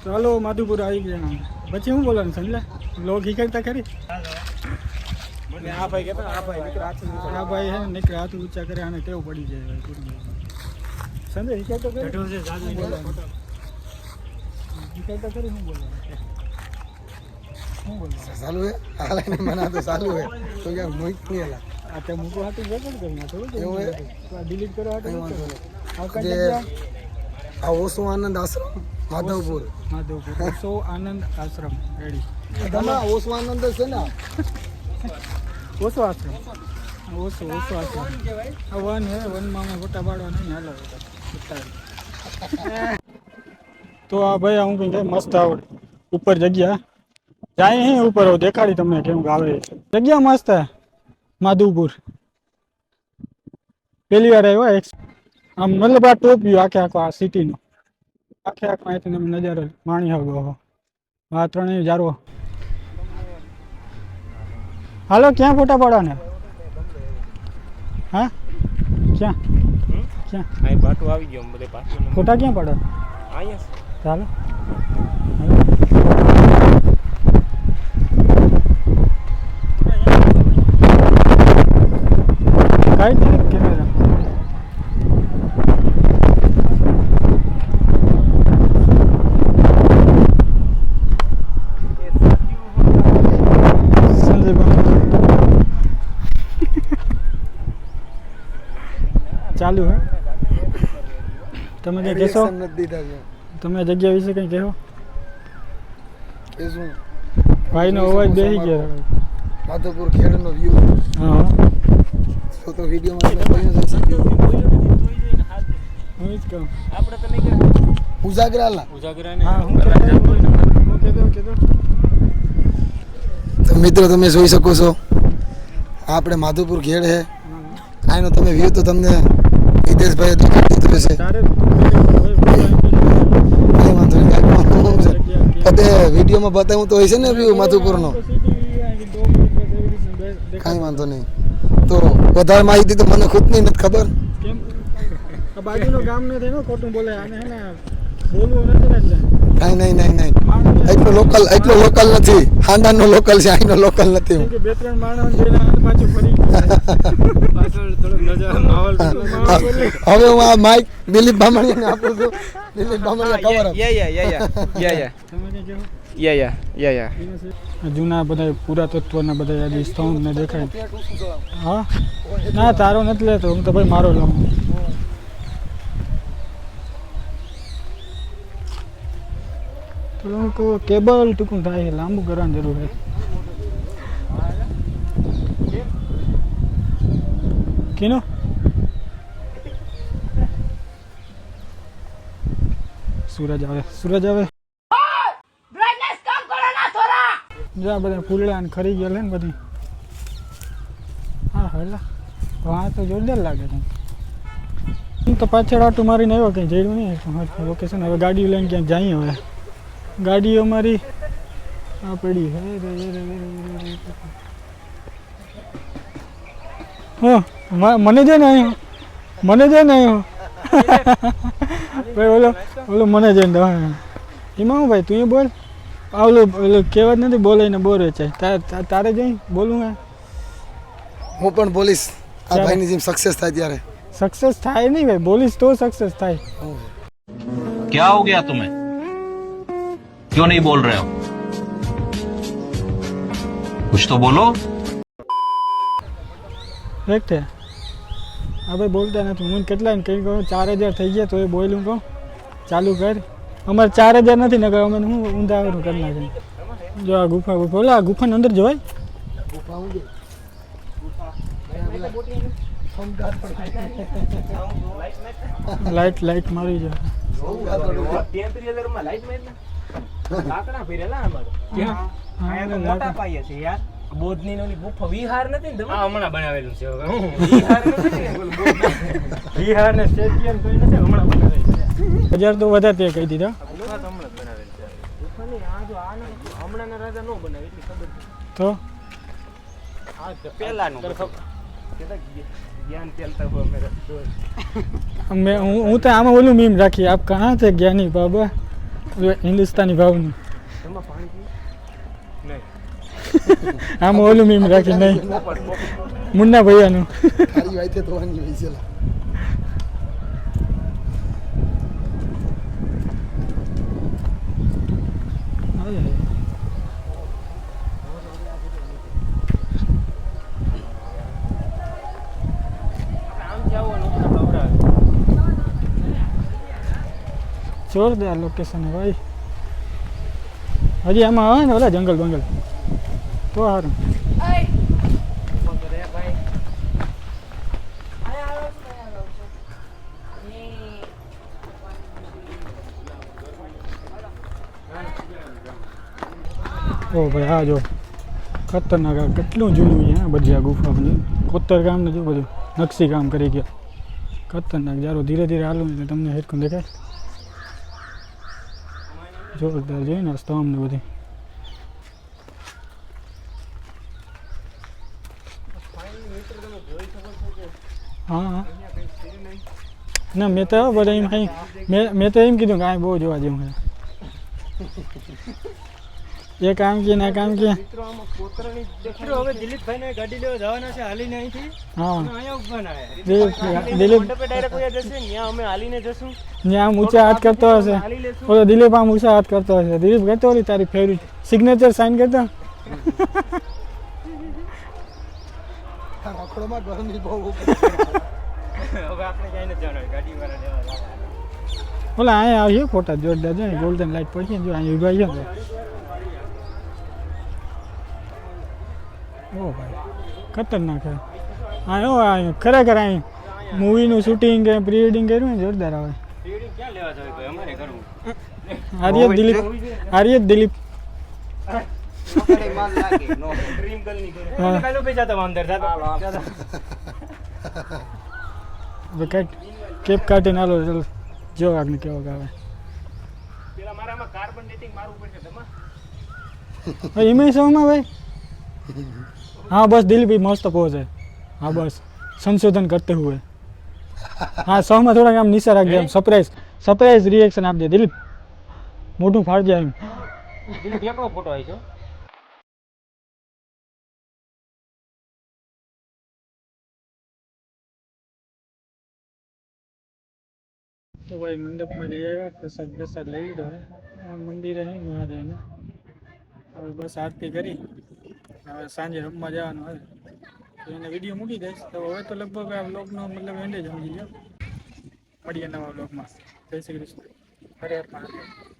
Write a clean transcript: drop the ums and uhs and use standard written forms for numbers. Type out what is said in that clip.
ચાલો માધુપુર આવી ગયા. પછી શું બોલવાનું સમજ્યા? લોક હિકડતા ખરી. આ ભાઈ કહેતા આ ભાઈ હે નીકળે હાથ ઊંચા કરે આને કેવું પડી જાય સમજે હિકડતો કરી હિકડતા કરી શું બોલવાનું ચાલુ હે હાલે ને મના તો ચાલુ હે તો કે મોઈ નહીં આલા આ તે મૂકો હાથી રેકોર્ડ કરી નાખો એવું હે ડિલીટ કરો હાથી જે આ ઓસો આનંદ આશ્રમ માધવપુર ઓસો આનંદ આશ્રમ રેડી તમા ઓસો આનંદ છે ને ઓસો આશ્રમ ઓસો આશ્રમ આ વન હે વનમાં અમે ફોટા પાડવા નહીં હાલો તો આ ભાઈ હું કઈ મસ્ત આવડે ઉપર જગ્યા જાય હે ઉપર દેખાડી તમને કેમ આવે જગ્યા મસ્ત હે માધુપુર પહેલી વાર આવ્યો આમ મતલબ આ ટોપ વ્યૂ આખો આ સિટીનો આખો અહીંથી તમે નજારો માણી આવ્યો આ ત્રણેય જારો હાલો ક્યાં ફોટા પાડવાના હા ક્યાં અહીં પાટું આવી ગયો બધે પાટું ફોટા ક્યાં પાડવા અહીંયા ચાલો કાઈ નહીં કેમેરા ચાલુ હે તમે કઈ કહેશો તમે જગ્યા વિશે કઈ કહો એ શું ભાઈનો અવાજ બેસી ગયો માધવપુર ખેડનો વ્યૂ હા તો વિડીયોમાં તમે બોલ્યો જઈ શક્યો હું જ કહું આપણે તમે કે ઉજાગરાલા હા હું કહેતો તો મિત્રો તમે જોઈ શકો છો આપણે માધવપુર ખેડ હે આનો તમે વ્યૂ તો તમને હિતેશભાઈ દેખાડી દીધું છે તારે બધે વિડીયોમાં બતાવું તો હોય છે ને વ્યૂ માધવપુરનો કાંઈ વાંધો નહીં તો વધારે માહિતી તો મને ખુદ નહીં નથી ખબર કેમ આ બાજુનો ગામ ને થઈને ખોટું બોલે આને હે ને બોલવું નથી એટલે કાંઈ નહીં એટલો લોકલ નથી ખાનદાનનો લોકલ છે અહીંનો લોકલ નથી કે બે ત્રણ માણસ જેને હાથ પાછું ફરી પાછળ થોડો નજર માહોલ હવે હું આ માઇક દિલીપ બામણીયાને આપું છું દિલીપ બામણીયા કવર અપ તમે કઈ કહો યા જૂના બધા પુરાતત્વના બધા યાદ સ્તંભ ને દેખાય હા ના તારો નથી લેતો હું તો ભાઈ મારો લઉં તો કેબલ ટૂંકું થાય લાંબુ કરવાની જરૂર છે કેનો સૂરજ આવે જા બધા ફૂલડા ને ખરી ગયા ને બધી હા હેલા હા તો જોરદાર લાગે છે હું તો પાછળ આટું મારીને આવ્યો કંઈ જઈડું નહીં લોકેશન હવે ગાડીઓ લઈને ક્યાંક જઈએ હવે ગાડીઓ મારી આ પડી મને છે ને ભાઈ ઓલો મને જઈને એમાં હું ભાઈ તું એ બોલ ઓલું કહેવત નથી બોલે ને બોરે છે તારે જઈ બોલું હે હું પણ બોલીશ આ ભાઈની જેમ સક્સેસ થાય ત્યારે सक्सेस થાય નહીં ભાઈ બોલીશ તો सक्सेस થાય क्या हो गया तुम्हें क्यों नहीं बोल रहे हो कुछ तो बोलो દેખ તે હા ભાઈ બોલતા નથી હું કેટલા ને કઈ કહું 4000 થઈ ગયા તો એ બોલું કહું ચાલુ કર અમારે 4000 નથી ને કહું અમે હું ઊંધા આવરું કરી નાખે જો આ ગુફા ઓલા ગુફાની અંદર જોવાય લાઈટ મારી જાય લાકડા ફેરેલા અમારે ક્યાં મોટા પાયે છે યાર બોધની ઓલી ગુફા વિહાર નથી ને આ હમણાં બનાવેલું છે વિહાર નથી વિહાર ને સ્ટેડિયમ કોઈ નથી હમણાં બનાવેલું છે 1000 તો વધારે તે કહી દીધા ગુફા તો હમણાં બનાવેલ છે ગુફાની આ જો આનો હમણાંના રાજા નો બનાવે એટલી ખબર તો આ પહેલાનું ज्ञान चलता हुआ मेरा मैं हूँ तो आम बोलूँ मीम राखी आप कहाँ थे ज्ञानी बाबा હિન્દુસ્તાની ભાવનું એમાં પાણી પીવું? નહીં. આમાં ઓલું મીમ રાખી નહીં મુન્ના ભૈયાનું તારી વાતે થવાની હોય છે લા. આમ જવાનું ખવડાવે. જોરદાર લોકેશન ભાઈ. હજી આમાં આવે ને ઓલા જંગલ બંગલ તો સારું. ઓ ભાઈ હા જો ખતરનાક આ કેટલું જૂનું છે હા બધી આ ગુફા બધી કોતર કામ ને જો બધું નકશી કામ કરી ગયા ખતરનાક જારો ધીરે ધીરે હાલું એટલે તમને હેરખું દેખાય જોરદાર જોઈને સ્તંભ ને બધી હા હા ના મેં તો બધા એમ કંઈ મેં તો એમ કીધું કે આ બહુ જોવા જેવું છે એ કામ કે ના કામ કે મિત્રો હવે દિલીપભાઈને ગાડી લેવા જવાના છે હાલીને અહીંથી. હા અહીંયા ઊભાના છે. દિલીપ મંડપે direct વયા જશે, ત્યાં અમે હાલીને જશું. ત્યાં આમ ઊંચા હાથ કરતો હશે હાલી લેશું. ઓલો દિલીપ આમ ઊંચા હાથ કરતો હશે દિલીપ કહેતો ઓલી તારી ફેવરિટ સિગ્નેચર સાઇન કરતો આ રખડોમાં ગરમી બહુ હવે આપણે ક્યાંય નથી જવાનું, ગાડીવાળા લેવા જવાના. ઓલા અહીંયા આવીએ ફોટા જોરદાર જો ગોલ્ડન લાઇટ પડી જો અહીંયા ઉભા છે ઓ ભાઈ ખતરનાક છે હા ખરેખર અહીં મૂવીનું શૂટિંગ કે પ્રી વેડિંગ કર્યું ને જોરદાર આવે Reading ક્યાં લેવા જવું ભાઈ? અમારે કરવું. આર્ય દિલીપ Dream girl ની કરે. હા. કાલો પૈસા તો અંદર જાતો. હવે કંઈક કેપ કાઢીને હાલો ચાલો જો આગળ કેવો આવે પેલા મારામાં કાર્બન ડેટિંગ મારવું પડશે તમારે. ભાઈ એમાં શોમાં ભાઈ हाँ बस दिल भी मस्त पोज है हाँ बस संशोधन करते हुए हाँ सौ में थोड़ा काम नीचे रख दिया सरप्राइज रिएक्शन आप दे दिलीप मोटू फाड़ जाए દિલીપ એકલો ફોટો આવી છે. तो भाई मंडप में ले आएगा प्रसाद प्रसाद ले लीधो है मंदिर है वहाँ जाए હવે બસ આરતી કરી હવે સાંજે રમવા જવાનું હોય તો એને વિડીયો મૂકી દઈશ તો હવે તો લગભગ આ વ્લોગનો મતલબ એન્ડ જ સમજી જાઓ મળીએ નવા વ્લોગમાં જય શ્રી કૃષ્ણ હરે હર મહાદેવ